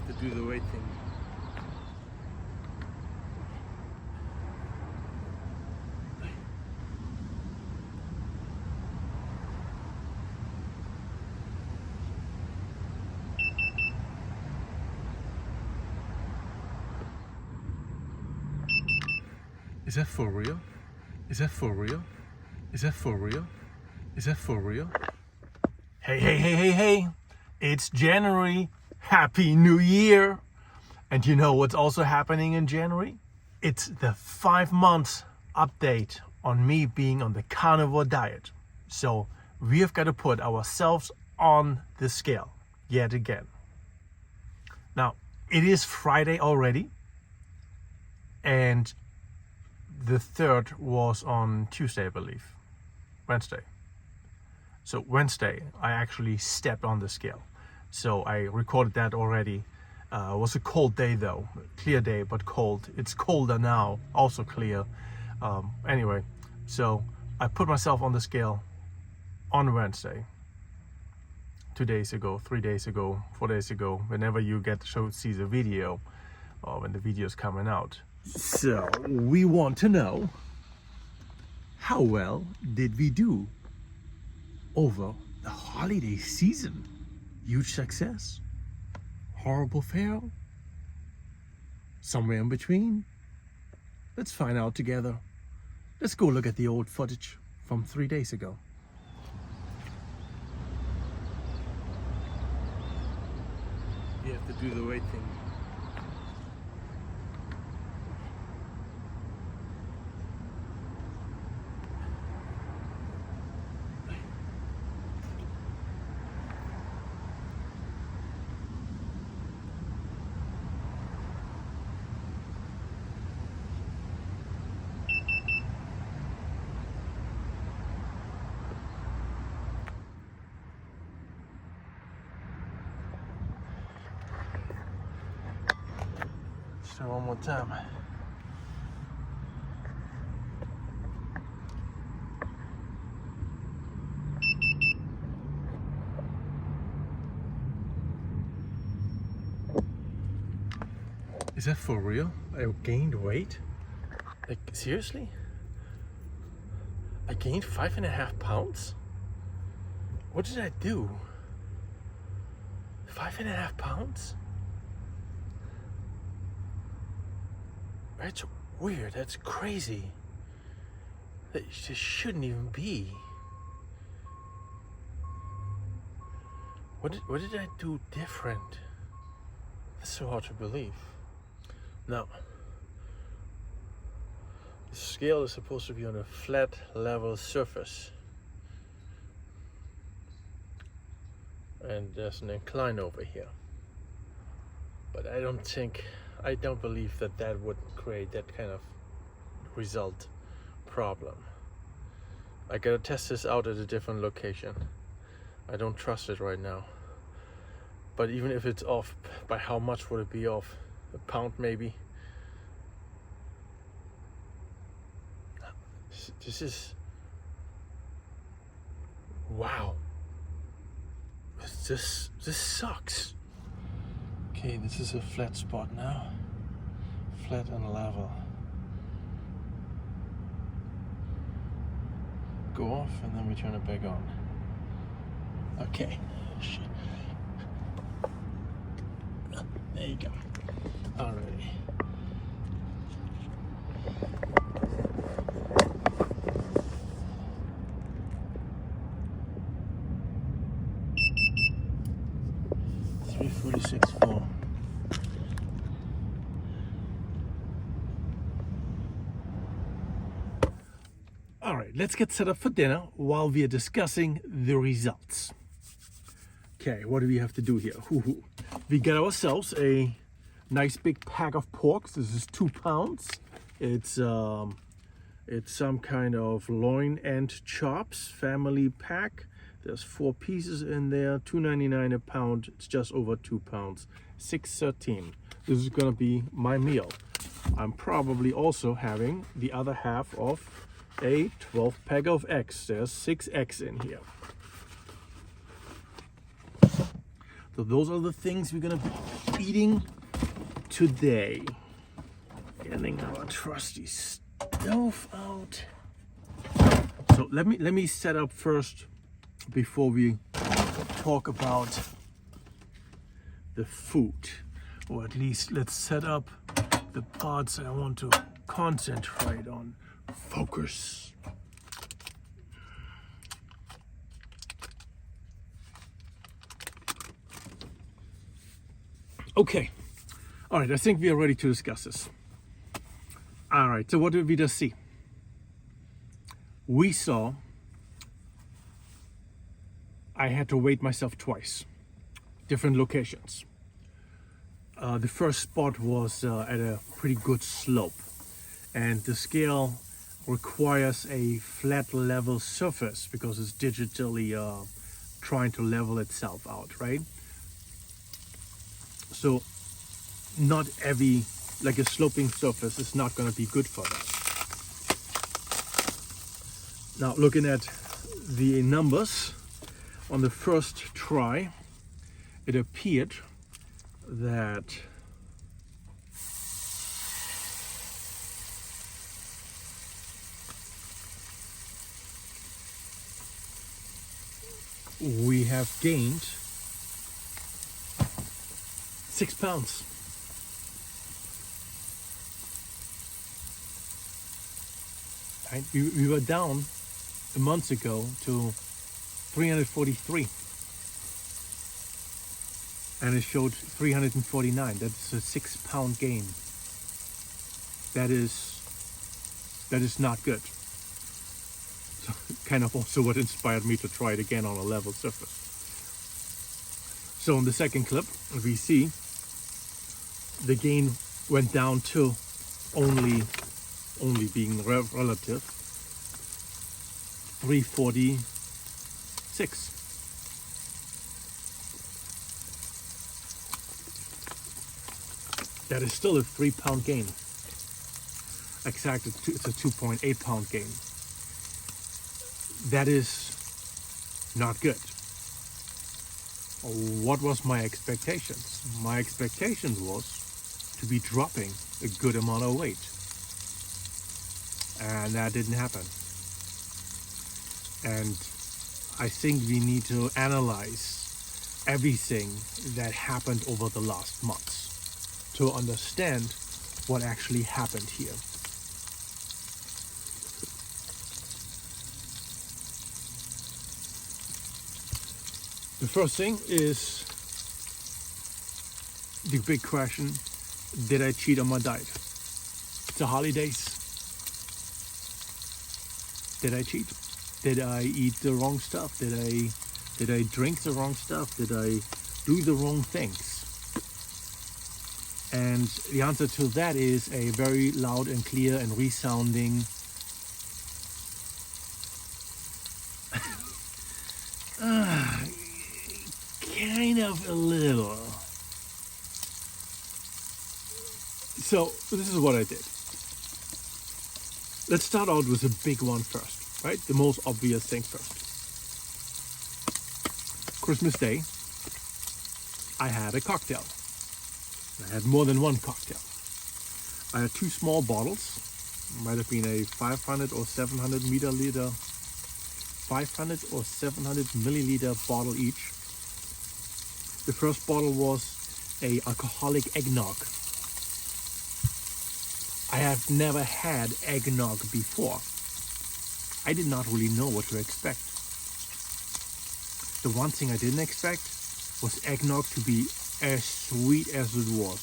have to do the weight thing. Is that for real? Is that for real? Is that for real? Is that for real? Hey. It's January. Happy New Year. And you know what's also happening in January? It's the 5 months update on me being on the Carnivore Diet. So we have got to put ourselves on the scale yet again. Now, it is Friday already. And the 3rd was on Tuesday, I believe. Wednesday. So Wednesday, I actually stepped on the scale. So I recorded that already. It was a cold day though. Clear day, but cold. It's colder now, also clear. Anyway, so I put myself on the scale on Wednesday. 2 days ago, 3 days ago, 4 days ago, whenever you get to see the video, or when the video is coming out. So we want to know, how well did we do over the holiday season? Huge success? Horrible fail? Somewhere in between? Let's find out together. Let's go look at the old footage from 3 days ago. You have to do the weight thing. So one more time. Is that for real? I gained weight? Like, seriously? I gained 5.5 pounds? What did I do? 5.5 pounds? That's weird. That's crazy. That just shouldn't even be. What did I do different? That's so hard to believe. Now, the scale is supposed to be on a flat, level surface. And there's an incline over here. But I don't believe that would create that kind of result problem. I gotta test this out at a different location. I don't trust it right now. But even if it's off, by how much would it be off? A pound maybe? This is... wow. This sucks. Okay, this is a flat spot now. Flat and level. Go off and then we turn it back on. Okay. Shit. There you go. Alrighty. $346.4. All right, let's get set up for dinner while we are discussing the results. Okay, what do we have to do here? We get ourselves a nice big pack of pork. This is 2 pounds. It's some kind of loin and chops family pack. There's 4 pieces in there, $2.99 a pound. It's just over 2 pounds, $6.13. This is gonna be my meal. I'm probably also having the other half of a 12 pack of eggs. There's 6 eggs in here. So those are the things we're gonna eating today? Getting our trusty stove out. So let me set up first before we talk about the food, or at least let's set up the parts I want to concentrate on. Focus. Okay, all right, I think we are ready to discuss this. All right, so what did we just see? We saw I had to weight myself twice, different locations. The first spot was at a pretty good slope, and the scale requires a flat level surface because it's digitally trying to level itself out, right? So not every, like a sloping surface is not going to be good for that. Now looking at the numbers on the first try, it appeared that we have gained 6 pounds. Right? We were down a month ago to 343, and it showed 349. That's a 6 pound gain. That is not good. So kind of also what inspired me to try it again on a level surface. So in the second clip, we see the gain went down to only being relative 346. That is still a 3 pound gain. Exactly, it's a 2.8 pound gain. That is not good. What was my expectations? My expectations was to be dropping a good amount of weight, and that didn't happen. And I think we need to analyze everything that happened over the last months to understand what actually happened here. The first thing is the big question: did I cheat on my diet? It's the holidays. Did I cheat? Did I eat the wrong stuff? Did I drink the wrong stuff? Did I do the wrong things? And the answer to that is a very loud and clear and resounding kind of a little. So this is what I did. Let's start out with a big one first, right? The most obvious thing first. Christmas Day, I had a cocktail. I had more than one cocktail. I had 2 small bottles. Might have been a 500 or 700 milliliter bottle each. The first bottle was a alcoholic eggnog. I have never had eggnog before. I did not really know what to expect. The one thing I didn't expect was eggnog to be as sweet as it was.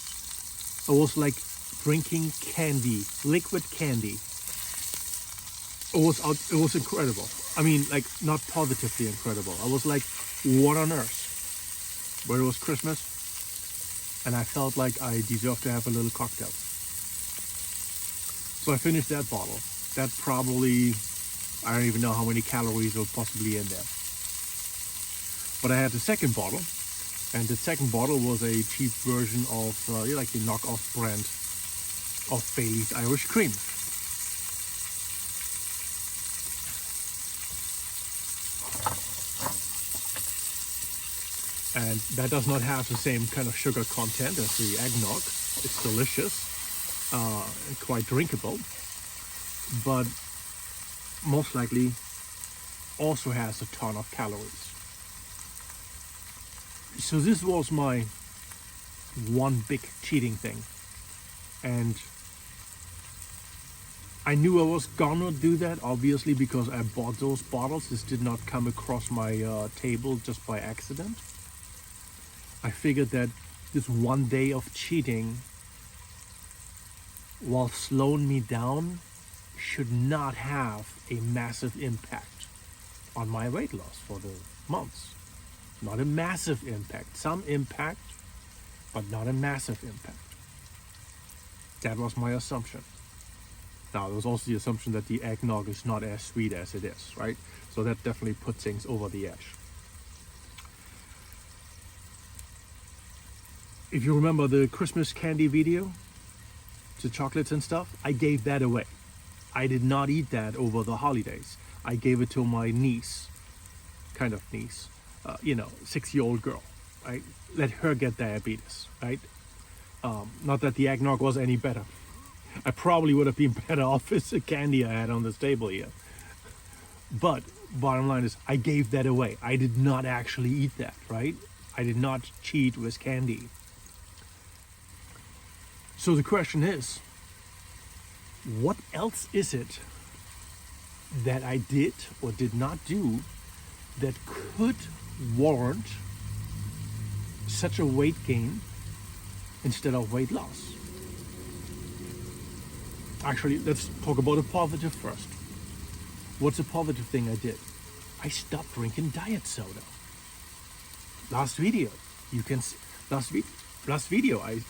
It was like drinking candy, liquid candy. It was incredible. I mean, like, not positively incredible. I was like, what on earth? But it was Christmas, and I felt like I deserved to have a little cocktail. So I finished that bottle. That probably, I don't even know how many calories were possibly in there. But I had the second bottle, and the second bottle was a cheap version of, like the knockoff brand of Bailey's Irish Cream. And that does not have the same kind of sugar content as the eggnog. It's delicious and quite drinkable, but most likely also has a ton of calories. So this was my one big cheating thing. And I knew I was gonna do that, obviously, because I bought those bottles. This did not come across my table just by accident. I figured that this one day of cheating, while slowing me down, should not have a massive impact on my weight loss for the months. Not a massive impact, some impact, but not a massive impact. That was my assumption. Now, there was also the assumption that the eggnog is not as sweet as it is, right? So that definitely put things over the edge. If you remember the Christmas candy video, the chocolates and stuff, I gave that away. I did not eat that over the holidays. I gave it to my niece, kind of niece, 6-year-old girl, right? Let her get diabetes, right? Not that the eggnog was any better. I probably would have been better off with the candy I had on this table here. But bottom line is, I gave that away. I did not actually eat that, right? I did not cheat with candy. So the question is, what else is it that I did or did not do that could warrant such a weight gain instead of weight loss? Actually, let's talk about a positive first. What's a positive thing I did? I stopped drinking diet soda. Last video, you can see, last video, I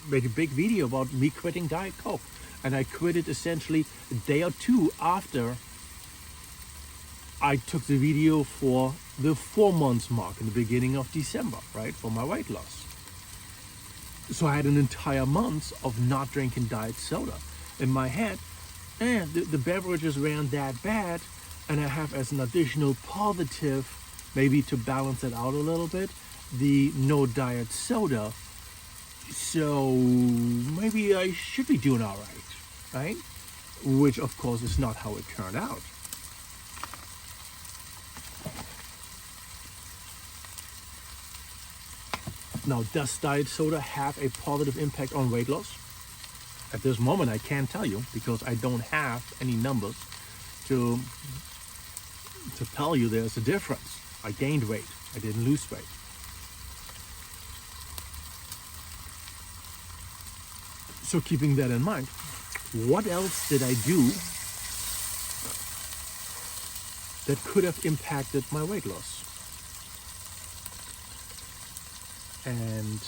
made a big video about me quitting Diet Coke. And I quit it essentially a day or two after I took the video for the 4 months mark in the beginning of December, right, for my weight loss. So I had an entire month of not drinking diet soda. In my head, the beverages weren't that bad, and I have as an additional positive, maybe to balance it out a little bit, the no diet soda. So maybe I should be doing all right? Which of course is not how it turned out. Now, does diet soda have a positive impact on weight loss? At this moment, I can't tell you because I don't have any numbers to tell you there's a difference. I gained weight, I didn't lose weight. So keeping that in mind, what else did I do that could have impacted my weight loss? And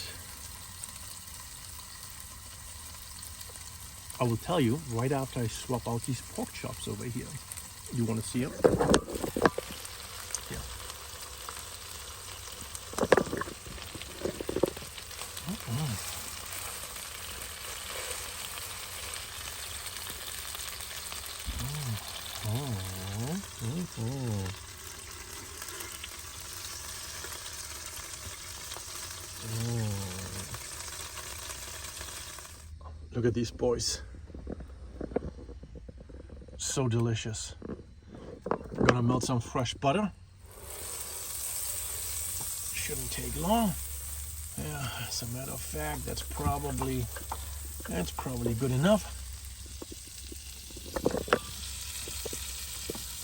I will tell you right after I swap out these pork chops over here. You want to see them? Yeah. Look at these boys. So delicious. I'm gonna melt some fresh butter. Shouldn't take long. Yeah, as a matter of fact, that's probably good enough.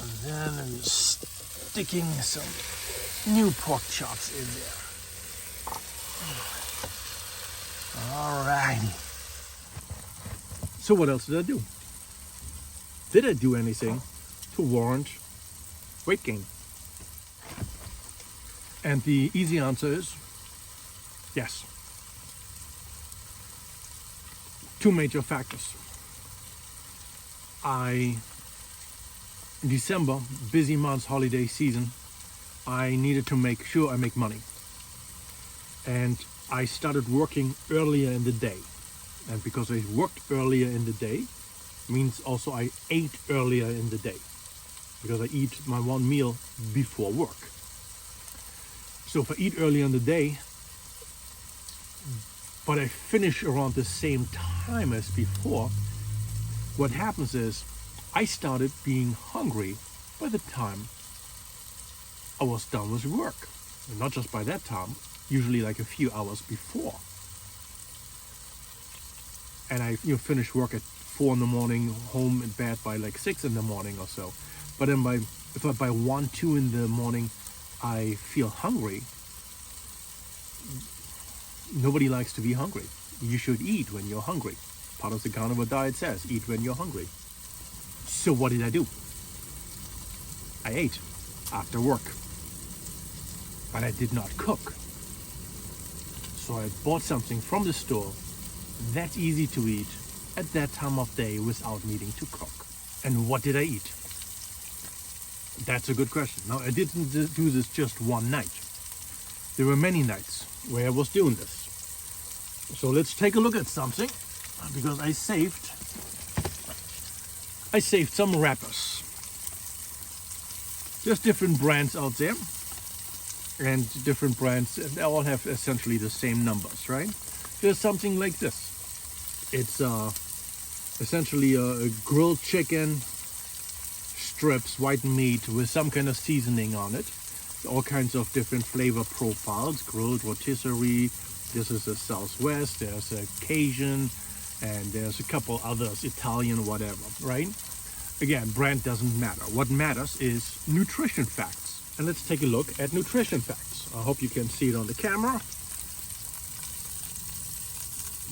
And then I'm sticking some new pork chops in there. Alrighty. So what else did I do? Did I do anything to warrant weight gain? And the easy answer is yes. Two major factors. In December, busy months, holiday season, I needed to make sure I make money. And I started working earlier in the day. And because I worked earlier in the day, means also I ate earlier in the day. Because I eat my one meal before work. So if I eat early in the day, but I finish around the same time as before, what happens is I started being hungry by the time I was done with work. And not just by that time, usually like a few hours before. And I finish work at 4 in the morning, home in bed by like 6 in the morning or so. But then if by 1, 2 in the morning I feel hungry, nobody likes to be hungry. You should eat when you're hungry. Part of the Carnivore Diet says, eat when you're hungry. So what did I do? I ate after work. But I did not cook. So I bought something from the store that's easy to eat at that time of day without needing to cook. And what did I eat? That's a good question. Now, I didn't do this just one night. There were many nights where I was doing this. So let's take a look at something, because I saved some wrappers. There's different brands out there, and different brands, and they all have essentially the same numbers, right? There's something like this. It's essentially a grilled chicken, strips, white meat with some kind of seasoning on it. All kinds of different flavor profiles, grilled rotisserie. This is a Southwest, there's a Cajun, and there's a couple others, Italian, whatever, right? Again, brand doesn't matter. What matters is nutrition facts. And let's take a look at nutrition facts. I hope you can see it on the camera.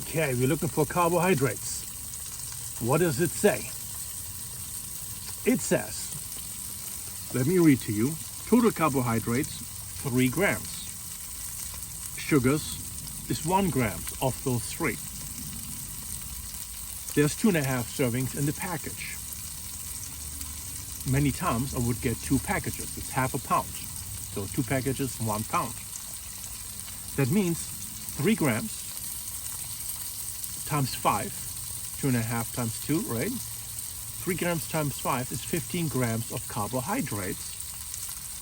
Okay, we're looking for carbohydrates. What does it say? It says, let me read to you, total carbohydrates, 3 grams. Sugars is 1 gram of those 3. There's 2.5 servings in the package. Many times I would get 2 packages. It's half a pound. So 2 packages, 1 pound. That means 3 grams times 5, 2.5 times 2, right? 3 grams times 5 is 15 grams of carbohydrates,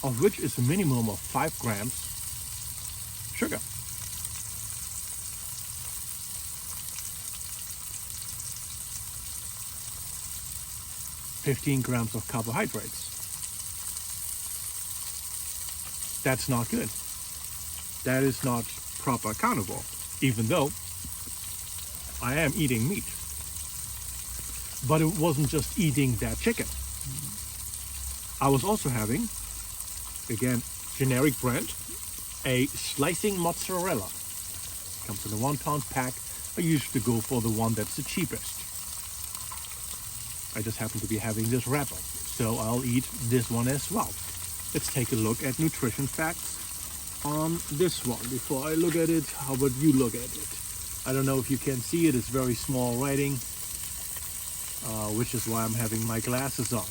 of which is a minimum of 5 grams sugar. $15 grams of carbohydrates. That's not good. That is not proper carnivore, even though I am eating meat. But it wasn't just eating that chicken. I was also having, again, generic brand, a slicing mozzarella. Comes in a 1 pound pack. I usually go for the one that's the cheapest. I just happen to be having this wrapper, so I'll eat this one as well. Let's take a look at nutrition facts on this one. Before I look at it, how about you look at it? I don't know if you can see it, it's very small writing, which is why I'm having my glasses on.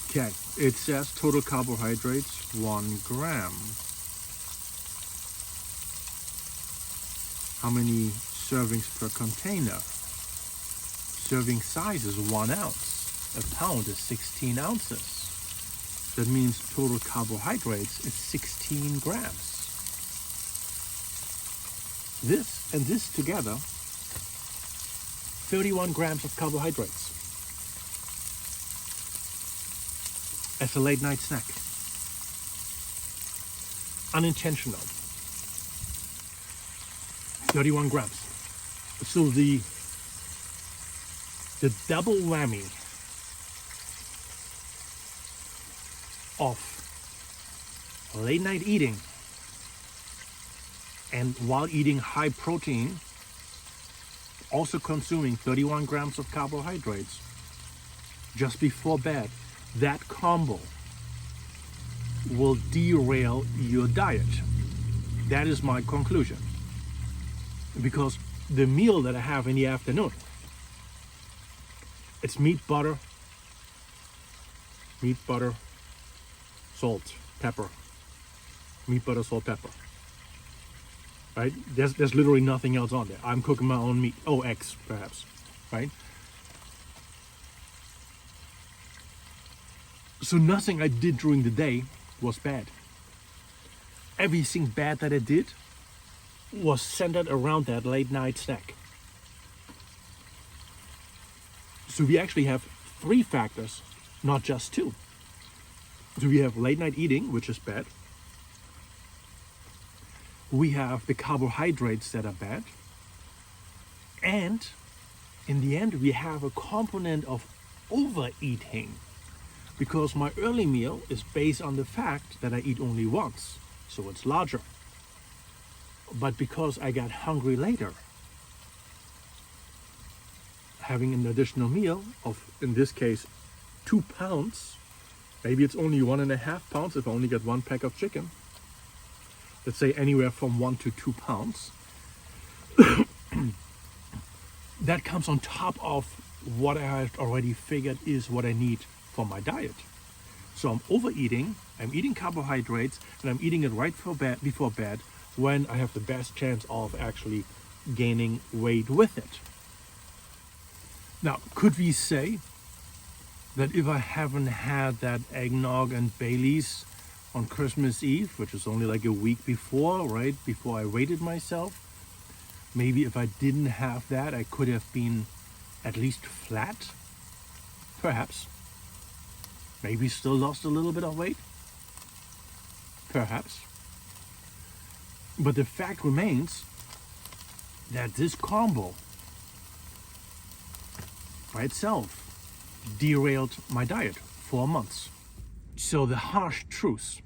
Okay, it says total carbohydrates, 1 gram. How many servings per container? Serving size is 1 ounce. A pound is 16 ounces. That means total carbohydrates is 16 grams. This and this together, 31 grams of carbohydrates as a late night snack. Unintentional. 31 grams. So the double whammy of late night eating and while eating high protein, also consuming 31 grams of carbohydrates just before bed, that combo will derail your diet. That is my conclusion. Because the meal that I have in the afternoon, it's meat, butter, salt, pepper. Meat, butter, salt, pepper. Right? There's literally nothing else on there. I'm cooking my own meat. Oh, eggs, perhaps. Right? So nothing I did during the day was bad. everything bad that I did was centered around that late night snack. So we actually have 3 factors, not just 2. So we have late night eating, which is bad. We have the carbohydrates that are bad. And in the end, we have a component of overeating, because my early meal is based on the fact that I eat only once, so it's larger. But because I got hungry later, having an additional meal of, in this case, 2 pounds, maybe it's only 1.5 pounds if I only get 1 pack of chicken. Let's say anywhere from 1 to 2 pounds. That comes on top of what I had already figured is what I need for my diet. So I'm overeating, I'm eating carbohydrates, and I'm eating it right before bed when I have the best chance of actually gaining weight with it. Now, could we say that if I haven't had that eggnog and Baileys on Christmas Eve, which is only like a week before, right, before I weighted myself, maybe if I didn't have that, I could have been at least flat? Perhaps. Maybe still lost a little bit of weight? Perhaps. But the fact remains that this combo by itself derailed my diet for months. So the harsh truth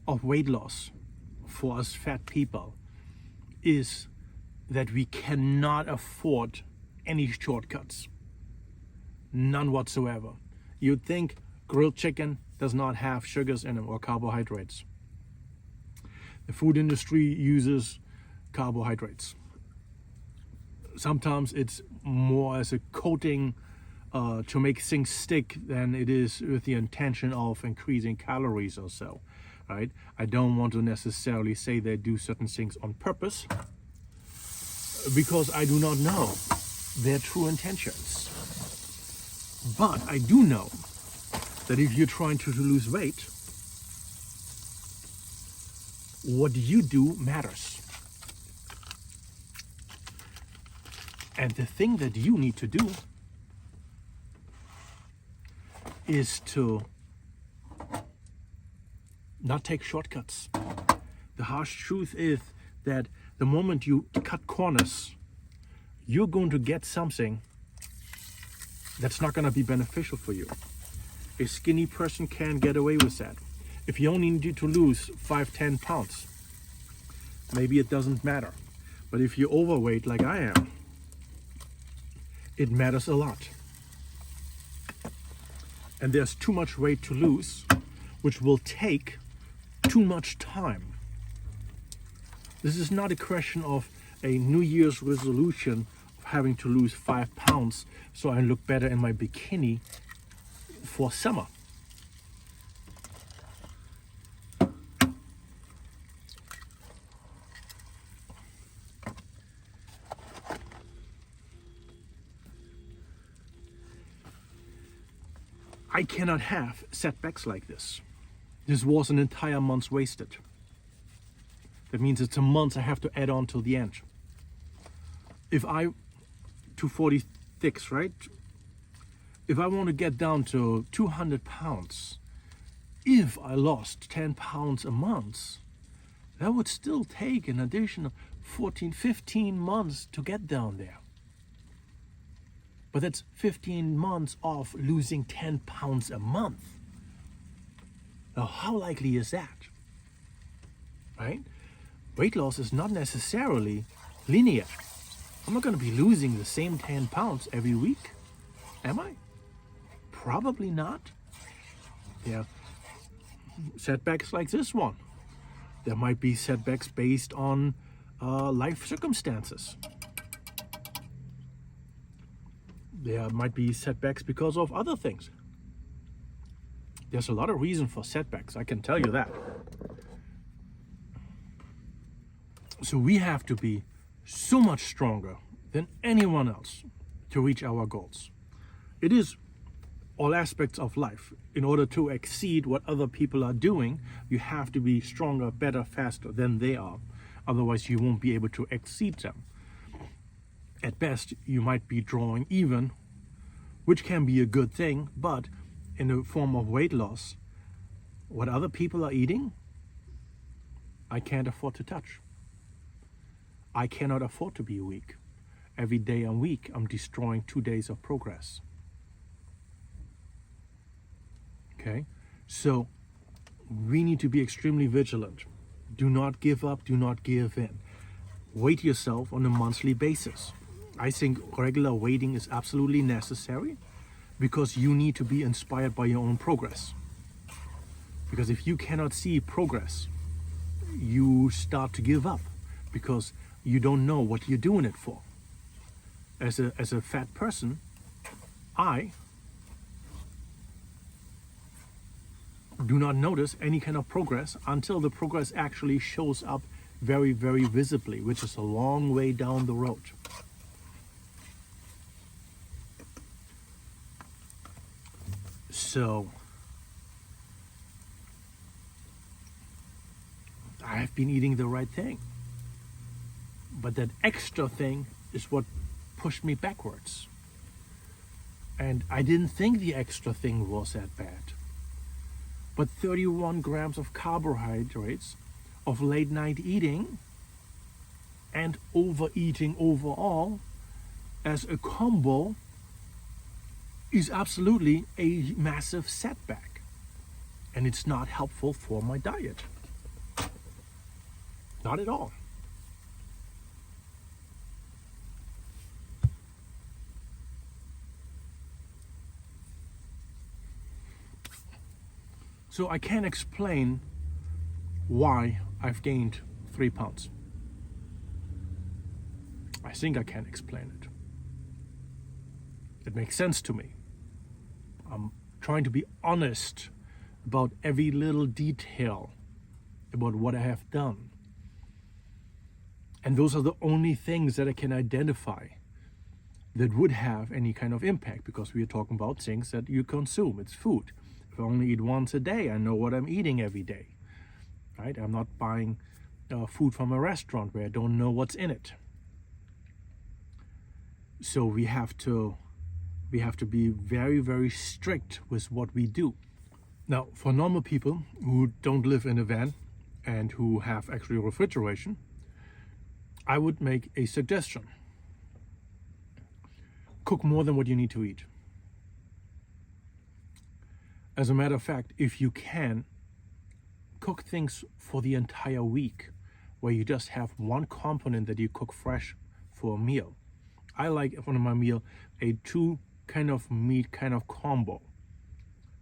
of weight loss for us fat people is that we cannot afford any shortcuts. None whatsoever. You'd think grilled chicken does not have sugars in it or carbohydrates. The food industry uses carbohydrates. Sometimes it's more as a coating to make things stick than it is with the intention of increasing calories or so, right? I don't want to necessarily say they do certain things on purpose, because I do not know their true intentions. But I do know that if you're trying to lose weight, what you do matters. And the thing that you need to do is to not take shortcuts. The harsh truth is that the moment you cut corners, you're going to get something that's not going to be beneficial for you. A skinny person can't get away with that. If you only need to lose 5-10 pounds, maybe it doesn't matter. But if you're overweight like I am, it matters a lot. And there's too much weight to lose, which will take too much time. This is not a question of a New Year's resolution of having to lose 5 pounds so I look better in my bikini for summer. I cannot have setbacks like this. This was an entire month wasted. That means it's a month I have to add on till the end. If I, 246, right? If I want to get down to 200 pounds, if I lost 10 pounds a month, that would still take an additional 14, 15 months to get down there. But that's 15 months of losing 10 pounds a month. Now, how likely is that? Right? Weight loss is not necessarily linear. I'm not going to be losing the same 10 pounds every week, am I? Probably not. Yeah. Setbacks like this one. There might be setbacks based on life circumstances. There might be setbacks because of other things. There's a lot of reason for setbacks, I can tell you that. So we have to be so much stronger than anyone else to reach our goals. It is all aspects of life. In order to exceed what other people are doing, you have to be stronger, better, faster than they are. Otherwise, you won't be able to exceed them. At best, you might be drawing even, which can be a good thing, but in the form of weight loss, what other people are eating, I can't afford to touch. I cannot afford to be weak. Every day I'm weak, I'm destroying 2 days of progress. Okay, so we need to be extremely vigilant. Do not give up, do not give in. Weight yourself on a monthly basis. I think regular weighting is absolutely necessary because you need to be inspired by your own progress. Because if you cannot see progress, you start to give up because you don't know what you're doing it for. As a fat person, I do not notice any kind of progress until the progress actually shows up very, very visibly, which is a long way down the road. So I have been eating the right thing, but that extra thing is what pushed me backwards. And I didn't think the extra thing was that bad. But 31 grams of carbohydrates, of late night eating, and overeating overall as a combo is absolutely a massive setback. And it's not helpful for my diet. Not at all. So I can't explain why I've gained 3 pounds. I think I can explain it. It makes sense to me. I'm trying to be honest about every little detail about what I have done. And those are the only things that I can identify that would have any kind of impact, because we are talking about things that you consume. It's food. If I only eat once a day, I know what I'm eating every day, right? I'm not buying food from a restaurant where I don't know what's in it. So we have to be very, very strict with what we do. Now, for normal people who don't live in a van and who have actually refrigeration, I would make a suggestion. Cook more than what you need to eat. As a matter of fact, if you can, cook things for the entire week where you just have one component that you cook fresh for a meal. I like for my meal a 2 kind of meat kind of combo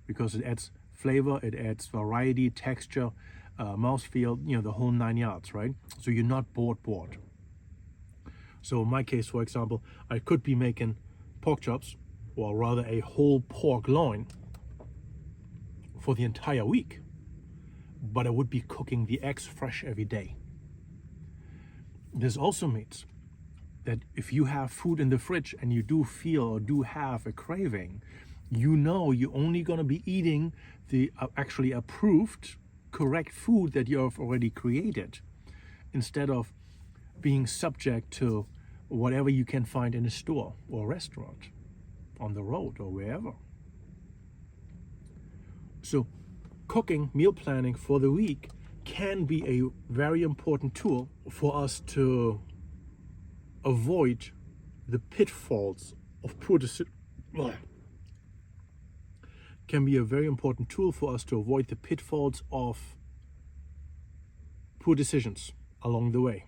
because it adds flavor, it adds variety, texture, mouthfeel, the whole 9 yards, right? So you're not bored. So in my case, for example, I could be making pork chops, or rather a whole pork loin for the entire week, but I would be cooking the eggs fresh every day. This also means that if you have food in the fridge and you do feel or do have a craving, you're only going to be eating the actually approved, correct food that you have already created, instead of being subject to whatever you can find in a store or restaurant, on the road or wherever. So cooking, meal planning for the week can be a very important tool for us to avoid the pitfalls of poor decisions. Can be a very important tool for us to avoid the pitfalls of poor decisions along the way.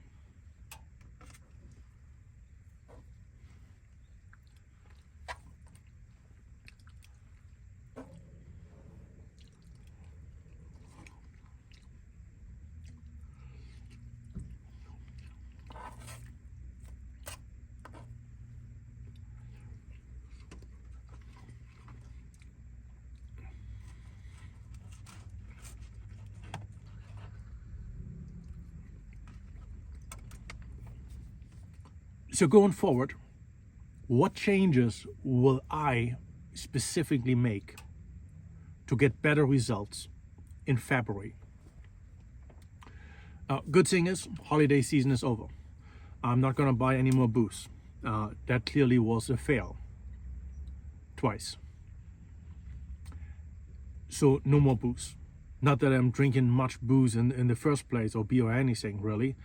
So going forward, what changes will I specifically make to get better results in February. Good thing is, holiday season is over. I'm not gonna buy any more booze. That clearly was a fail. Twice. So no more booze. Not that I'm drinking much booze in the first place, or beer or anything really.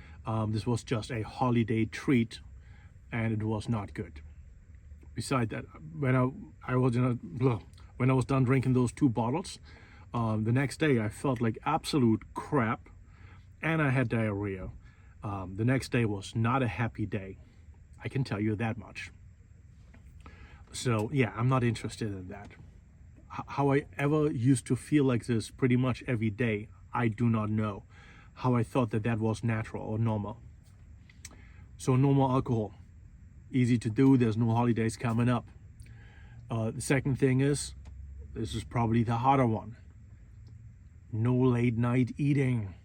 This was just a holiday treat, and it was not good. Besides that, when I was done drinking those 2 bottles, the next day I felt like absolute crap, and I had diarrhea. The next day was not a happy day. I can tell you that much. So yeah, I'm not interested in that. How I ever used to feel like this pretty much every day, I do not know. How I thought that was natural or normal. So no more alcohol. Easy to do, there's no holidays coming up. The second thing is, this is probably the harder one. No late night eating.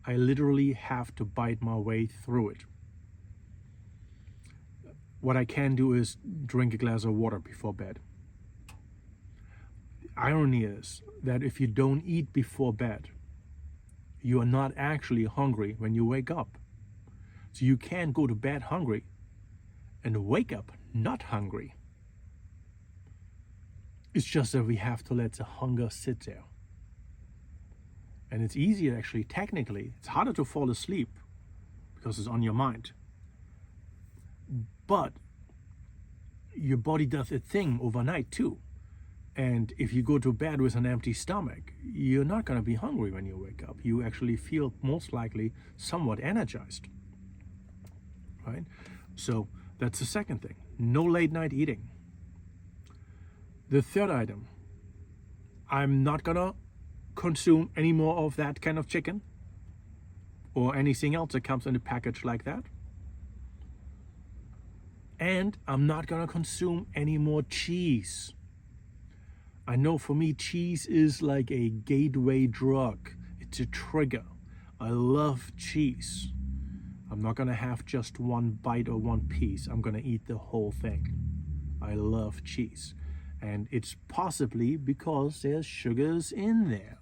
I literally have to bite my way through it. What I can do is drink a glass of water before bed. The irony is that if you don't eat before bed, you are not actually hungry when you wake up. So you can't go to bed hungry and wake up not hungry. It's just that we have to let the hunger sit there. And it's easier actually, technically. It's harder to fall asleep because it's on your mind. But your body does its thing overnight too. And if you go to bed with an empty stomach, you're not going to be hungry when you wake up. You actually feel most likely somewhat energized. Right? So that's the second thing. No late night eating. The third item, I'm not going to consume any more of that kind of chicken or anything else that comes in a package like that. And I'm not going to consume any more cheese. I know for me, cheese is like a gateway drug. It's a trigger. I love cheese. I'm not going to have just one bite or one piece. I'm going to eat the whole thing. I love cheese. And it's possibly because there's sugars in there.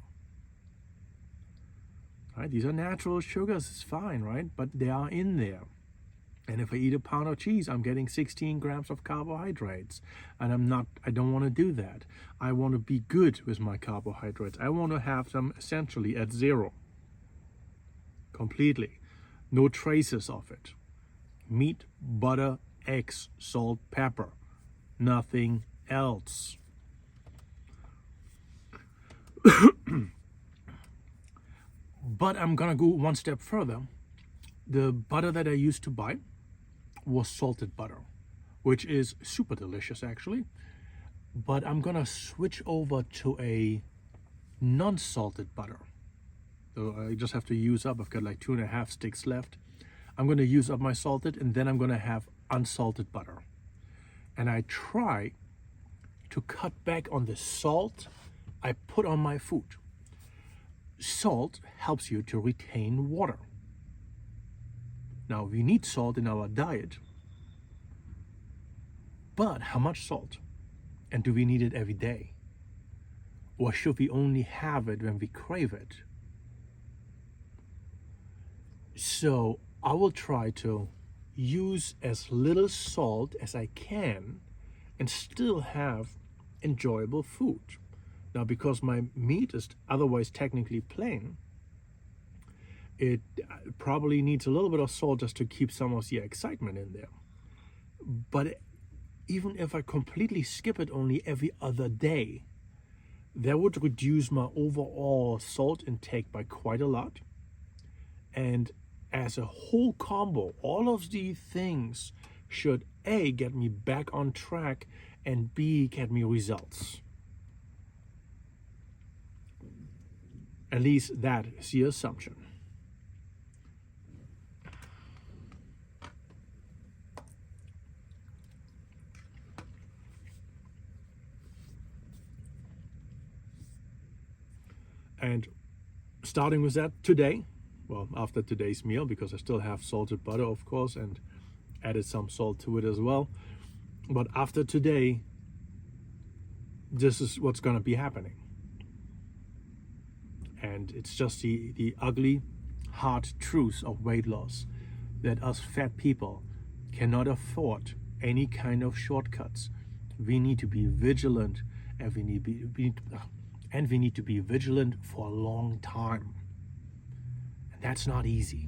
Right? These are natural sugars, it's fine, right? But they are in there. And if I eat a pound of cheese, I'm getting 16 grams of carbohydrates. And I don't want to do that. I want to be good with my carbohydrates. I want to have them essentially at 0. Completely. No traces of it. Meat, butter, eggs, salt, pepper. Nothing else. But I'm gonna go one step further. The butter that I used to buy was salted butter, which is super delicious actually. But I'm gonna switch over to a non-salted butter. So I just have to use up, I've got like 2.5 sticks left. I'm gonna use up my salted, and then I'm gonna have unsalted butter. And I try to cut back on the salt I put on my food. Salt helps you to retain water. Now, we need salt in our diet, but how much salt? And do we need it every day? Or should we only have it when we crave it? So I will try to use as little salt as I can and still have enjoyable food. Now, because my meat is otherwise technically plain, it probably needs a little bit of salt just to keep some of the excitement in there. But even if I completely skip it only every other day, that would reduce my overall salt intake by quite a lot. And as a whole combo, all of these things should A, get me back on track, and B, get me results. At least that is the assumption. And starting with that today, well, after today's meal, because I still have salted butter, of course, and added some salt to it as well. But after today, this is what's going to be happening. And it's just the ugly, hard truth of weight loss, that us fat people cannot afford any kind of shortcuts. We need to be vigilant, and we need to be vigilant for a long time. And that's not easy,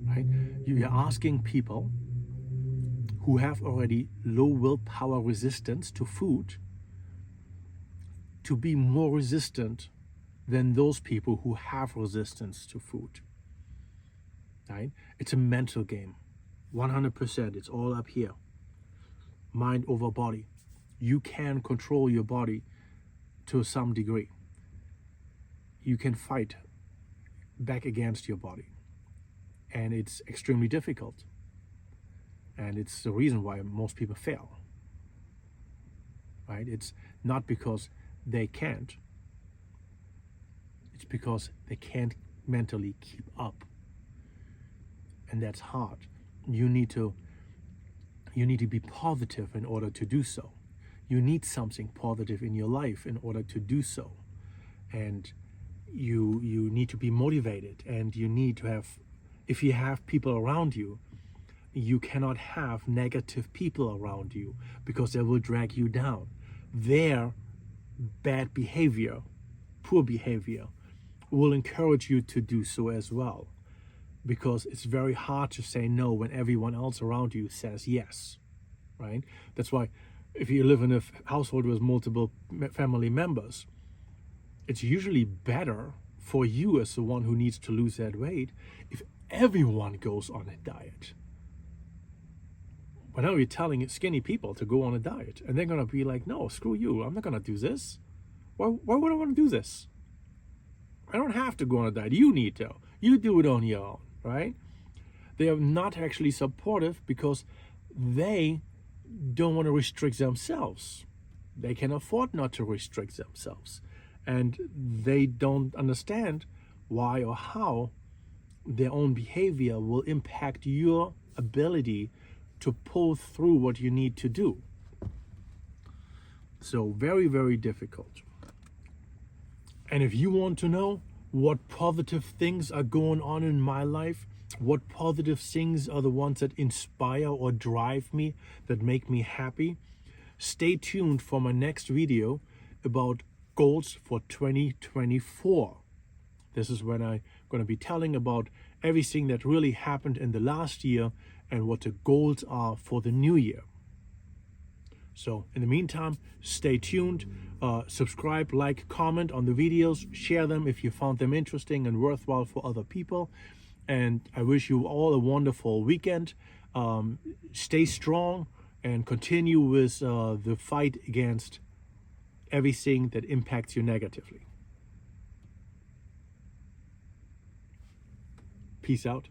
right? You're asking people who have already low willpower resistance to food to be more resistant than those people who have resistance to food, right? It's a mental game, 100%. It's all up here, mind over body. You can control your body to some degree. You can fight back against your body, and it's extremely difficult, and it's the reason why most people fail, right? It's not because they can't, it's because they can't mentally keep up, and that's hard. You need to be positive in order to do so. You need something positive in your life in order to do so, and you need to be motivated, and you need to have, if you have people around you, you cannot have negative people around you, because they will drag you down. Their bad behavior, poor behavior, will encourage you to do so as well, because it's very hard to say no when everyone else around you says yes, right? That's why if you live in a household with multiple family members, it's usually better for you as the one who needs to lose that weight if everyone goes on a diet. But now you're telling skinny people to go on a diet, and they're gonna be like, no, screw you, I'm not gonna do this. Why would I want to do this? I don't have to go on a diet. You need to. You do it on your own, right? They are not actually supportive because they don't want to restrict themselves. They can afford not to restrict themselves. And they don't understand why or how their own behavior will impact your ability to pull through what you need to do. So very, very difficult. And if you want to know what positive things are going on in my life, what positive things are the ones that inspire or drive me, that make me happy, stay tuned for my next video about goals for 2024. This is when I'm going to be telling about everything that really happened in the last year and what the goals are for the new year. So in the meantime, stay tuned, subscribe, like, comment on the videos, share them if you found them interesting and worthwhile for other people. And I wish you all a wonderful weekend. Stay strong and continue with the fight against everything that impacts you negatively. Peace out.